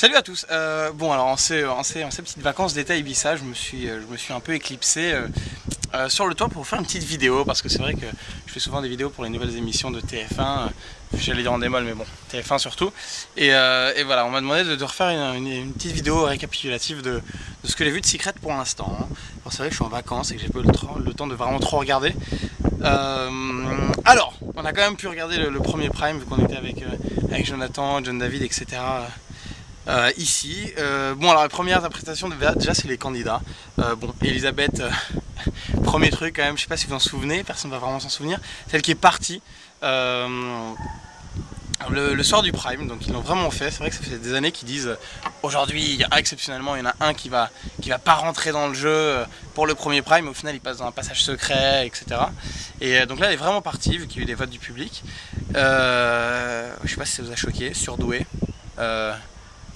Salut à tous. Bon alors en ces petites vacances d'été à Ibiza, je me suis un peu éclipsé sur le toit pour faire une petite vidéo parce que c'est vrai que je fais souvent des vidéos pour les nouvelles émissions de TF1. J'allais dire en démol mais bon, TF1 surtout. Et voilà, on m'a demandé de refaire une petite vidéo récapitulative de ce que j'ai vu de Secret pour l'instant. C'est vrai que je suis en vacances et que j'ai pas eu le temps de vraiment trop regarder. Alors, on a quand même pu regarder le premier Prime vu qu'on était avec Jonathan, John David, etc. Ici. Bon, alors la première interprétation déjà c'est les candidats. Bon, Elisabeth, premier truc quand même, je sais pas si vous en souvenez, personne ne va vraiment s'en souvenir, celle qui est partie le soir du Prime, donc ils l'ont vraiment fait. C'est vrai que ça fait des années qu'ils disent aujourd'hui, exceptionnellement, il y en a un qui va pas rentrer dans le jeu pour le premier Prime, mais au final il passe dans un passage secret, etc. Et donc là elle est vraiment partie, vu qu'il y a eu des votes du public. Je sais pas si ça vous a choqué, surdoué.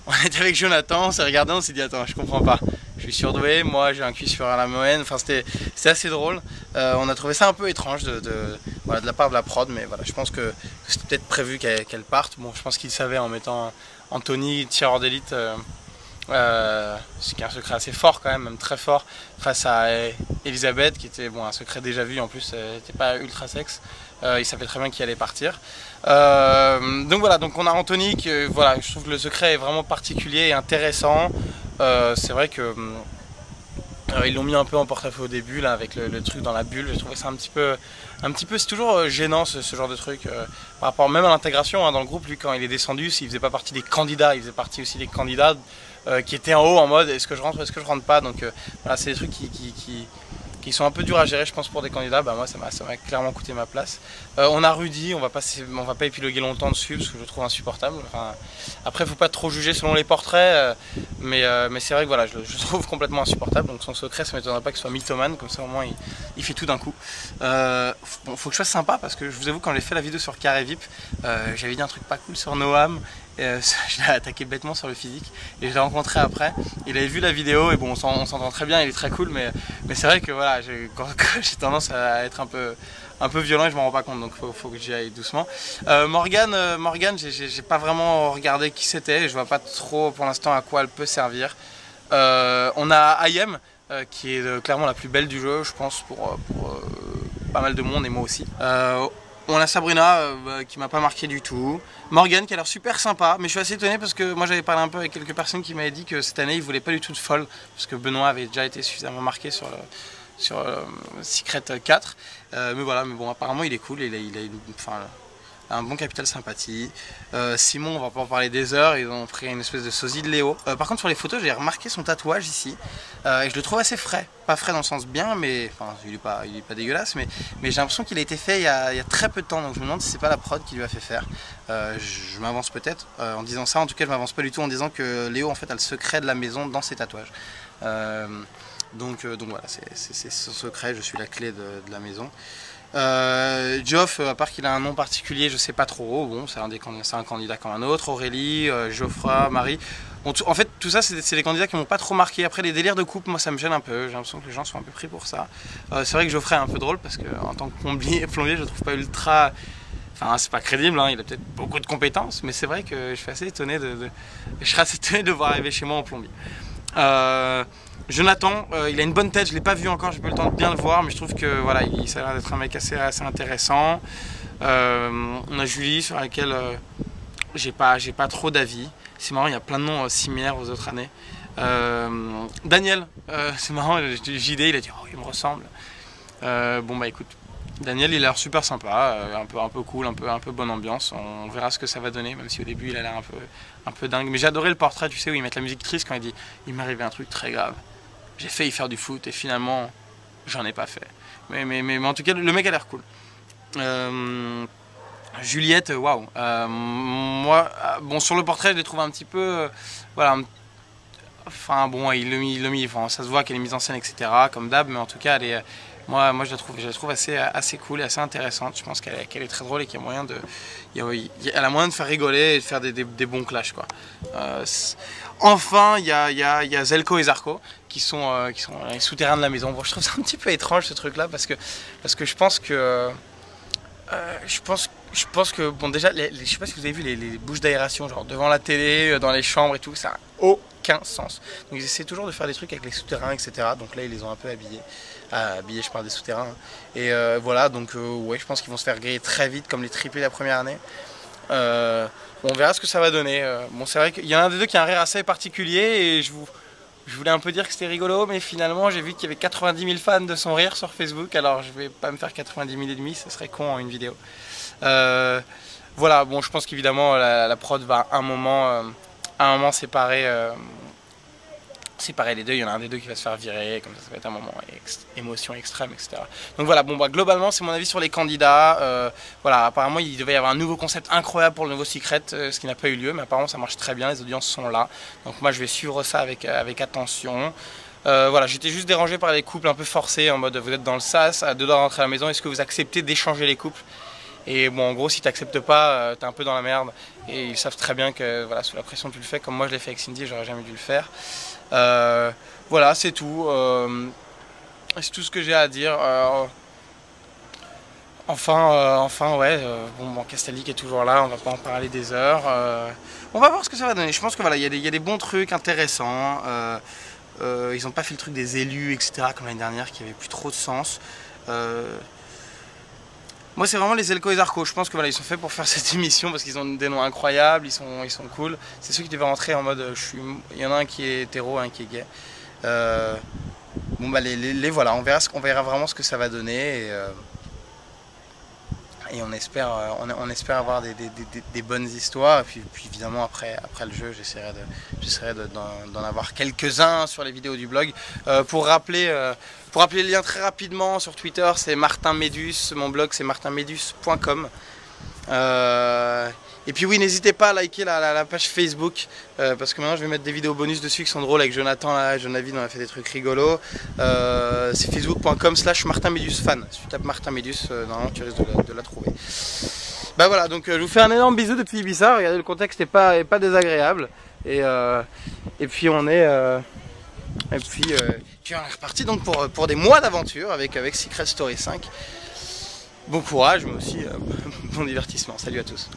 On était avec Jonathan, on s'est regardé, on s'est dit attends, je comprends pas. Je suis surdoué, moi j'ai un QI sur la moyenne, enfin c'était assez drôle. On a trouvé ça un peu étrange voilà, de la part de la prod, mais voilà, je pense que c'était peut-être prévu qu'elle parte. Bon, je pense qu'ils savaient en mettant Anthony, tireur d'élite, ce qui est un secret assez fort quand même très fort, face à Elisabeth, qui était bon, un secret déjà vu, en plus elle n'était pas ultra sexe. Il savait très bien qu'il allait partir. Donc voilà, donc on a Anthony, voilà, je trouve que le secret est vraiment particulier et intéressant. C'est vrai que ils l'ont mis un peu en porte-à-faux au début là, avec le truc dans la bulle. J'ai trouvé ça un petit peu c'est toujours gênant ce genre de truc par rapport même à l'intégration dans le groupe. Lui, quand il est descendu, s'il faisait pas partie des candidats, il faisait partie aussi des candidats qui étaient en haut en mode est-ce que je rentre ou est-ce que je rentre pas. Donc voilà, c'est des trucs qui sont un peu durs à gérer, je pense, pour des candidats. Bah moi ça m'a clairement coûté ma place. On a Rudy, on va pas épiloguer longtemps dessus parce que je le trouve insupportable. Enfin, après faut pas trop juger selon les portraits, mais c'est vrai que voilà, je le trouve complètement insupportable. Donc son secret, ça m'étonnerait pas qu'il soit mythomane, comme ça au moins il fait tout d'un coup. Bon, faut que je sois sympa parce que je vous avoue, quand j'ai fait la vidéo sur Carré VIP, j'avais dit un truc pas cool sur Noam. Je l'ai attaqué bêtement sur le physique et je l'ai rencontré après. Il avait vu la vidéo et bon, on s'entend très bien, il est très cool, mais c'est vrai que voilà, j'ai tendance à être un peu violent et je m'en rends pas compte, donc faut que j'y aille doucement. Morgane, j'ai pas vraiment regardé qui c'était, je vois pas trop pour l'instant à quoi elle peut servir. On a Ayem qui est clairement la plus belle du jeu, je pense, pour pas mal de monde et moi aussi. On a Sabrina qui m'a pas marqué du tout. Morgane qui a l'air super sympa, mais je suis assez étonné parce que moi j'avais parlé un peu avec quelques personnes qui m'avaient dit que cette année ils voulaient pas du tout de folle parce que Benoît avait déjà été suffisamment marqué sur Secret 4. Mais voilà, mais bon, apparemment il est cool, il a un bon capital sympathie. Simon, on va pas en parler des heures, ils ont pris une espèce de sosie de Léo. Par contre sur les photos j'ai remarqué son tatouage ici, et je le trouve assez frais. Pas frais dans le sens bien, mais enfin il est pas dégueulasse, mais j'ai l'impression qu'il a été fait il y a très peu de temps, donc je me demande si c'est pas la prod qui lui a fait faire. Je m'avance peut-être en disant ça, en tout cas je m'avance pas du tout en disant que Léo en fait a le secret de la maison dans ses tatouages. Donc voilà, c'est son secret, je suis la clé de la maison. Geoff, à part qu'il a un nom particulier, je sais pas trop. Bon, c'est un candidat comme un autre. Aurélie, Geoffroy, Marie. Bon, en fait, tout ça, c'est des candidats qui m'ont pas trop marqué. Après, les délires de couple, moi, ça me gêne un peu. J'ai l'impression que les gens sont un peu pris pour ça. C'est vrai que Geoffrey est un peu drôle parce que en tant que plombier, je le trouve pas ultra. Enfin, c'est pas crédible, hein, il a peut-être beaucoup de compétences, mais c'est vrai que je suis assez étonné je serais assez étonné de voir arriver chez moi en plombier. Jonathan, il a une bonne tête, je l'ai pas vu encore, j'ai pas eu le temps de bien le voir, mais je trouve que voilà, ça a l'air d'être un mec assez intéressant. On a Julie sur laquelle j'ai pas trop d'avis. C'est marrant, il y a plein de noms similaires aux autres années. Daniel, c'est marrant, JD il a dit oh il me ressemble. Bon bah écoute, Daniel il a l'air super sympa, un peu cool, un peu bonne ambiance. On verra ce que ça va donner, même si au début il a l'air un peu dingue. Mais j'ai adoré le portrait, tu sais, où ils mettent la musique triste quand il dit il m'est arrivé un truc très grave. J'ai failli faire du foot et finalement j'en ai pas fait. Mais en tout cas le mec a l'air cool. Juliette, waouh. Moi, bon sur le portrait je l'ai trouvé un petit peu, voilà. Enfin bon, il l'a mis, enfin, ça se voit qu'elle est mise en scène, etc. Comme d'hab, mais en tout cas, moi je la trouve assez cool et assez intéressante. Je pense qu'elle est très drôle et qu'il y a moyen elle a moyen de faire rigoler et de faire des bons clashs, quoi. Enfin, il y a Zelko et Zarko qui sont les souterrains de la maison. Bon, je trouve ça un petit peu étrange ce truc-là parce que je pense que Je pense que, bon, déjà, je sais pas si vous avez vu les bouches d'aération, genre devant la télé, dans les chambres et tout, ça n'a aucun sens. Donc ils essaient toujours de faire des trucs avec les souterrains, etc. Donc là, ils les ont un peu habillés. Habillés, je parle des souterrains. Et voilà, donc ouais, je pense qu'ils vont se faire griller très vite, comme les triplés la première année. On verra ce que ça va donner. Bon, c'est vrai qu'il y en a un des deux qui a un rire assez particulier et je voulais un peu dire que c'était rigolo, mais finalement j'ai vu qu'il y avait 90 000 fans de son rire sur Facebook, alors je vais pas me faire 90 000 et demi, ce serait con en une vidéo. Voilà, bon, je pense qu'évidemment la prod va à un moment séparer les deux. Il y en a un des deux qui va se faire virer, comme ça va être un moment émotion extrême, etc. Donc voilà, bon, bah, globalement c'est mon avis sur les candidats. Voilà, apparemment il devait y avoir un nouveau concept incroyable pour le nouveau Secret, ce qui n'a pas eu lieu, mais apparemment ça marche très bien, les audiences sont là. Donc moi je vais suivre ça avec attention. Voilà, j'étais juste dérangé par les couples un peu forcés, en mode vous êtes dans le sas, à 2 doigts de rentrer à la maison, est-ce que vous acceptez d'échanger les couples? Et bon, en gros, si tu n'acceptes pas, t'es un peu dans la merde. Et ils savent très bien que voilà, sous la pression, tu le fais. Comme moi, je l'ai fait avec Cindy, j'aurais jamais dû le faire. Voilà, c'est tout. C'est tout ce que j'ai à dire. Enfin, ouais. Bon, Castellic est toujours là. On va pas en parler des heures. On va voir ce que ça va donner. Je pense que voilà, il y a des bons trucs intéressants. Ils n'ont pas fait le truc des élus, etc. Comme l'année dernière, qui avait plus trop de sens. Moi c'est vraiment les Elko et Zarco, je pense que voilà, ils sont faits pour faire cette émission parce qu'ils ont des noms incroyables, ils sont cool. C'est ceux qui devaient rentrer en mode il y en a un qui est hétéro, un qui est gay. Bon bah les voilà, on verra vraiment ce que ça va donner et on espère avoir des bonnes histoires. Et puis évidemment après le jeu j'essaierai d'en avoir quelques-uns sur les vidéos du blog. Pour rappeler le lien très rapidement sur Twitter, c'est Martin Médus, mon blog c'est martinmedus.com. Et puis oui, n'hésitez pas à liker la page Facebook parce que maintenant je vais mettre des vidéos bonus dessus qui sont drôles avec Jonathan là, Jonavid, on a fait des trucs rigolos. C'est facebook.com/martinmedusfan. Si tu tapes Martin Médus, normalement tu risques de la trouver. Bah voilà, donc je vous fais un énorme bisou depuis Ibiza. Regardez, le contexte n'est pas désagréable. Et puis on est on est reparti donc pour des mois d'aventure avec Secret Story 5. Bon courage, mais aussi bon divertissement. Salut à tous.